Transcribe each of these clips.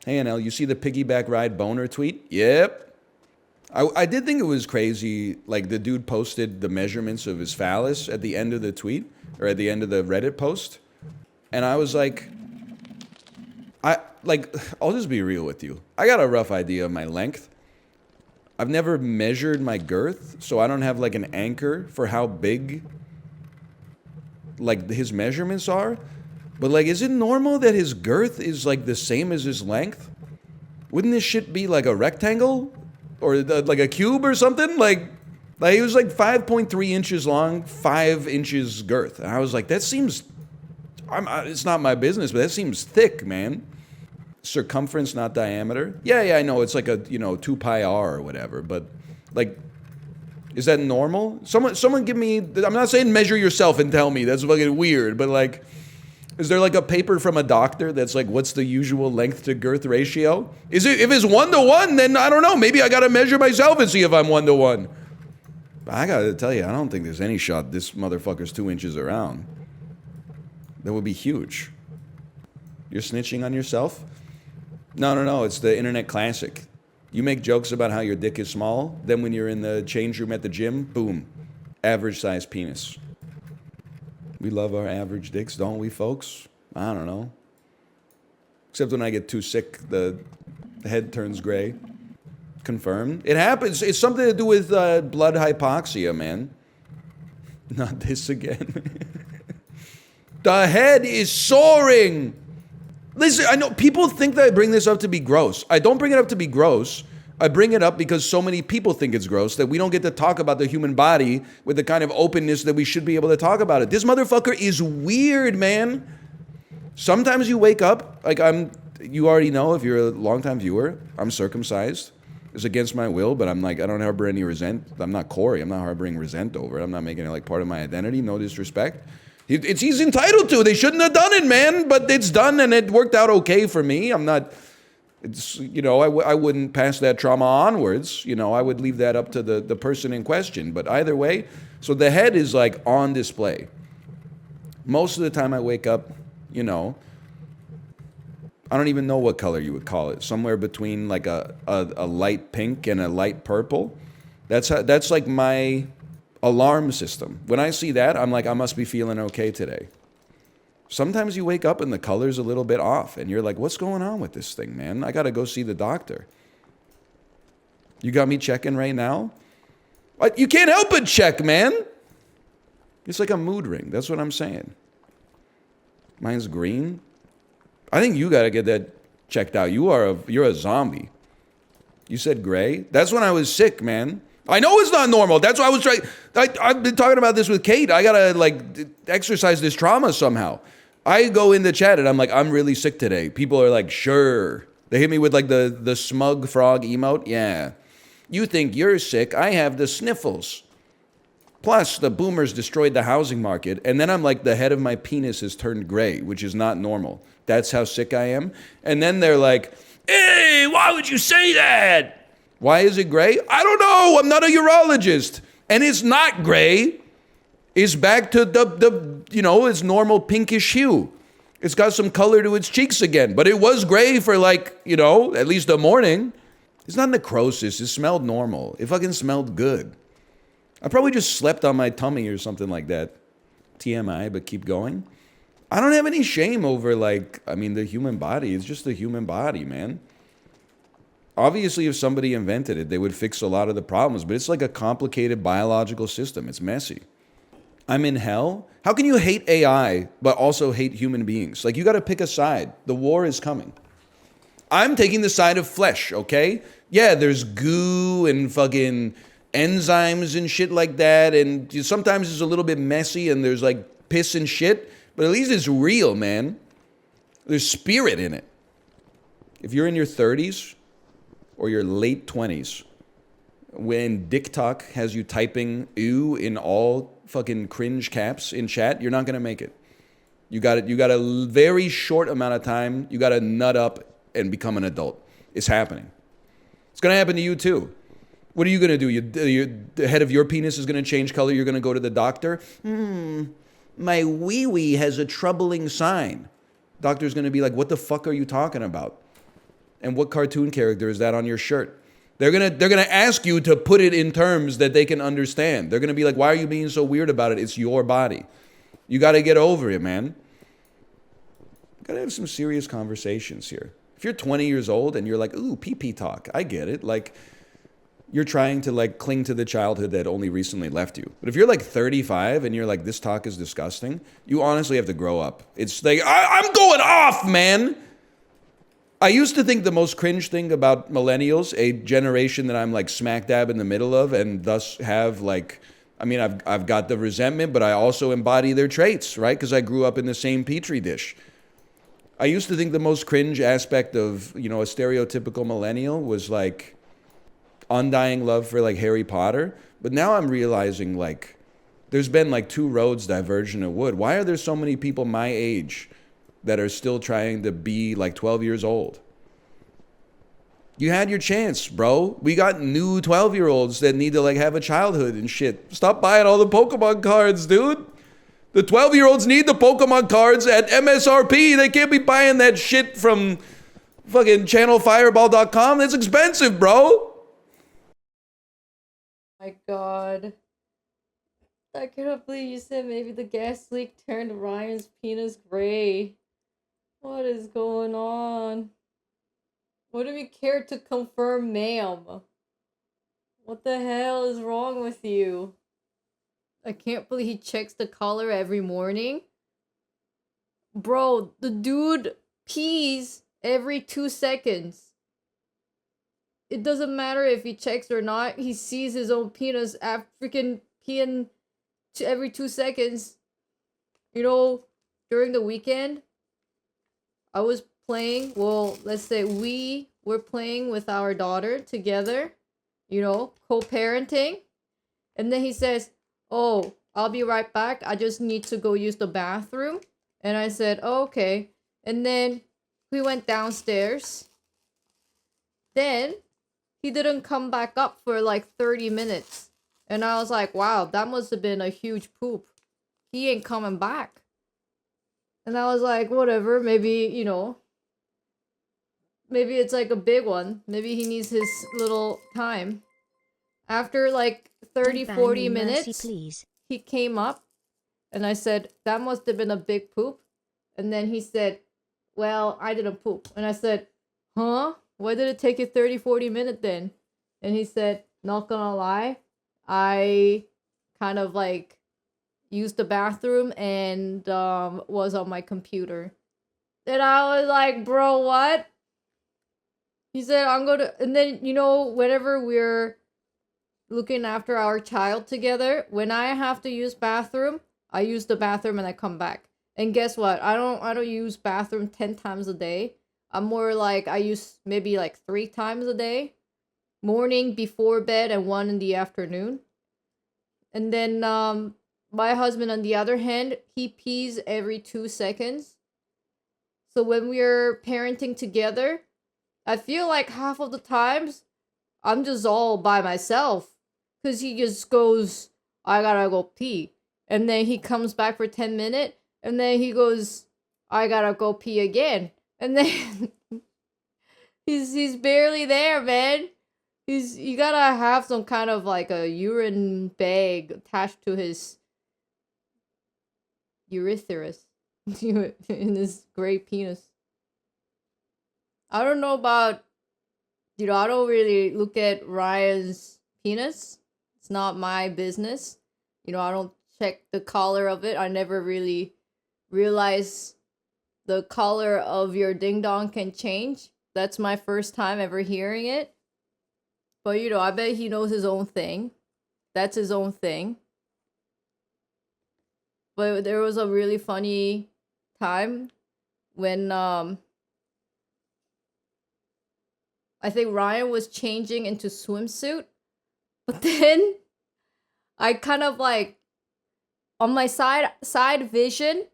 Hey, NL, you see the piggyback ride boner tweet? Yep. I did think it was crazy. Like, the dude posted the measurements of his phallus at the end of the tweet, or at the end of the Reddit post. And I was like, I'll just be real with you. I got a rough idea of my length. I've never measured my girth, so I don't have like an anchor for how big like his measurements are. But like, is it normal that his girth is like the same as his length? Wouldn't this shit be like a rectangle? Or like a cube or something? Like he was like 5.3 inches long, 5 inches girth. And I was like, that seems, it's not my business, but that seems thick, man. Circumference, not diameter. Yeah, I know. It's like a, 2 pi r or whatever. But like, is that normal? Someone give me, I'm not saying measure yourself and tell me. That's fucking weird. But like, is there like a paper from a doctor that's like, what's the usual length to girth ratio? Is it, if it's 1 to 1, then I don't know. Maybe I got to measure myself and see if I'm 1 to 1. But I got to tell you, I don't think there's any shot this motherfucker's 2 inches around. That would be huge. You're snitching on yourself? No. It's the internet classic. You make jokes about how your dick is small. Then when you're in the change room at the gym, boom, average size penis. We love our average dicks, don't we, folks? I don't know. Except when I get too sick, the head turns gray. Confirmed. It happens. It's something to do with blood hypoxia, man. Not this again. The head is soaring. Listen, I know people think that I bring this up to be gross. I don't bring it up to be gross. I bring it up because so many people think it's gross that we don't get to talk about the human body with the kind of openness that we should be able to talk about it. This motherfucker is weird, man. Sometimes you wake up, like you already know if you're a longtime viewer, I'm circumcised. It's against my will, but I'm like, I don't harbor any resent. I'm not Corey. I'm not harboring resent over it. I'm not making it like part of my identity. No disrespect. He's entitled to. They shouldn't have done it, man. But it's done, and it worked out okay for me. I'm not. It's I wouldn't pass that trauma onwards. I would leave that up to the person in question. But either way, so the head is like on display. Most of the time, I wake up. I don't even know what color you would call it. Somewhere between like a light pink and a light purple. That's like my alarm system. When I see that, I'm like, I must be feeling okay today. Sometimes you wake up and the color's a little bit off and you're like, what's going on with this thing, man? I got to go see the doctor. You got me checking right now? You can't help but check, man. It's like a mood ring. That's what I'm saying. Mine's green. I think you got to get that checked out. You're a zombie. You said gray? That's when I was sick, man. I know it's not normal. That's why I was trying. I've been talking about this with Kate. I gotta exercise this trauma somehow. I go in the chat and I'm like, I'm really sick today. People are like, sure. They hit me with like the smug frog emote. Yeah. You think you're sick. I have the sniffles. Plus, the boomers destroyed the housing market. And then I'm like, the head of my penis has turned gray, which is not normal. That's how sick I am. And then they're like, hey, why would you say that? Why is it gray? I don't know. I'm not a urologist. And it's not gray. It's back to its normal pinkish hue. It's got some color to its cheeks again. But it was gray for at least a morning. It's not necrosis. It smelled normal. It fucking smelled good. I probably just slept on my tummy or something like that. TMI, but keep going. I don't have any shame over the human body. It's just the human body, man. Obviously, if somebody invented it, they would fix a lot of the problems, but it's like a complicated biological system. It's messy. I'm in hell? How can you hate AI, but also hate human beings? You got to pick a side. The war is coming. I'm taking the side of flesh, okay? Yeah, there's goo and fucking enzymes and shit like that, and sometimes it's a little bit messy and there's piss and shit, but at least it's real, man. There's spirit in it. If you're in your 30s, or your late 20s, when TikTok has you typing ew in all fucking cringe caps in chat, you're not gonna make it. You got a very short amount of time. You gotta nut up and become an adult. It's happening. It's gonna happen to you too. What are you gonna do? The head of your penis is gonna change color. You're gonna go to the doctor. My wee-wee has a troubling sign. Doctor's gonna be like, what the fuck are you talking about? And what cartoon character is that on your shirt? They're gonna ask you to put it in terms that they can understand. They're gonna be like, why are you being so weird about it? It's your body. You gotta get over it, man. You gotta have some serious conversations here. If you're 20 years old and you're like, ooh, pee talk, I get it. Like, you're trying to like cling to the childhood that only recently left you. But if you're like 35 and you're like, this talk is disgusting, you honestly have to grow up. It's like, I'm going off, man. I used to think the most cringe thing about millennials, a generation that I'm like smack dab in the middle of, and thus have like, I mean, I've got the resentment, but I also embody their traits, right? Because I grew up in the same petri dish. I used to think the most cringe aspect of, you know, a stereotypical millennial was like undying love for like Harry Potter. But now I'm realizing like there's been like two roads diverged in a wood. Why are there so many people my age that are still trying to be like 12 years old? You had your chance, bro. We got new 12-year-olds that need to like have a childhood and shit. Stop buying all the Pokemon cards, dude. The 12-year-olds need the Pokemon cards at MSRP. They can't be buying that shit from fucking channelfireball.com. That's expensive, bro. My God. I cannot believe you said maybe the gas leak turned Ryan's penis gray. What is going on? What do we care to confirm, ma'am? What the hell is wrong with you? I can't believe he checks the color every morning. Bro, the dude pees every 2 seconds. It doesn't matter if he checks or not. He sees his own penis freaking peeing every 2 seconds. You know, during the weekend, I was playing, well, let's say we were playing with our daughter together, you know, co-parenting. And then he says, oh, I'll be right back. I just need to go use the bathroom. And I said, oh, okay. And then we went downstairs. Then he didn't come back up for like 30 minutes. And I was like, wow, that must have been a huge poop. He ain't coming back. And I was like, whatever, maybe, you know, maybe it's like a big one. Maybe he needs his little time. After like 30, 40 minutes, he came up and I said, that must have been a big poop. And then he said, well, I didn't poop. And I said, huh? Why did it take you 30, 40 minutes then? And he said, not gonna lie, I kind of like used the bathroom and was on my computer. And I was like, bro, what? He said, I'm gonna, and then, you know, whenever we're looking after our child together, when I have to use bathroom, I use the bathroom and I come back. And guess what? I don't use bathroom 10 times a day. I'm more like, I use maybe like 3 times a day. Morning before bed and 1 in the afternoon. And then my husband, on the other hand, he pees every 2 seconds. So when we're parenting together, I feel like half of the times I'm just all by myself. Because he just goes, I gotta go pee. And then he comes back for 10 minutes. And then he goes, I gotta go pee again. And then he's barely there, man. You gotta have some kind of like a urine bag attached to his urethra in his gray penis. I don't know about, you know, I don't really look at Ryan's penis. It's not my business. You know, I don't check the color of it. I never really realized the color of your ding dong can change. That's my first time ever hearing it. But, you know, I bet he knows his own thing. That's his own thing. But there was a really funny time when I think Ryan was changing into swimsuit. But then I kind of like, on my side vision,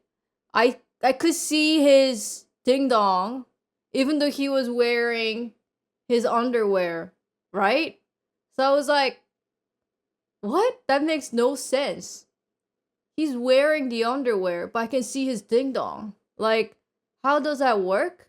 I could see his ding dong, even though he was wearing his underwear, right? So I was like, what? That makes no sense. He's wearing the underwear, but I can see his ding dong. Like, how does that work?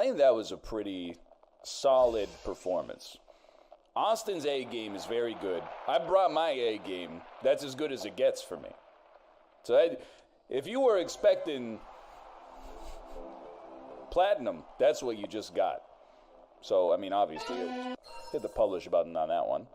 I think that was a pretty solid performance. Austin's A game is very good. I brought my A game. That's as good as it gets for me. So if you were expecting platinum, that's what you just got. So, I mean, obviously, hit the publish button on that one.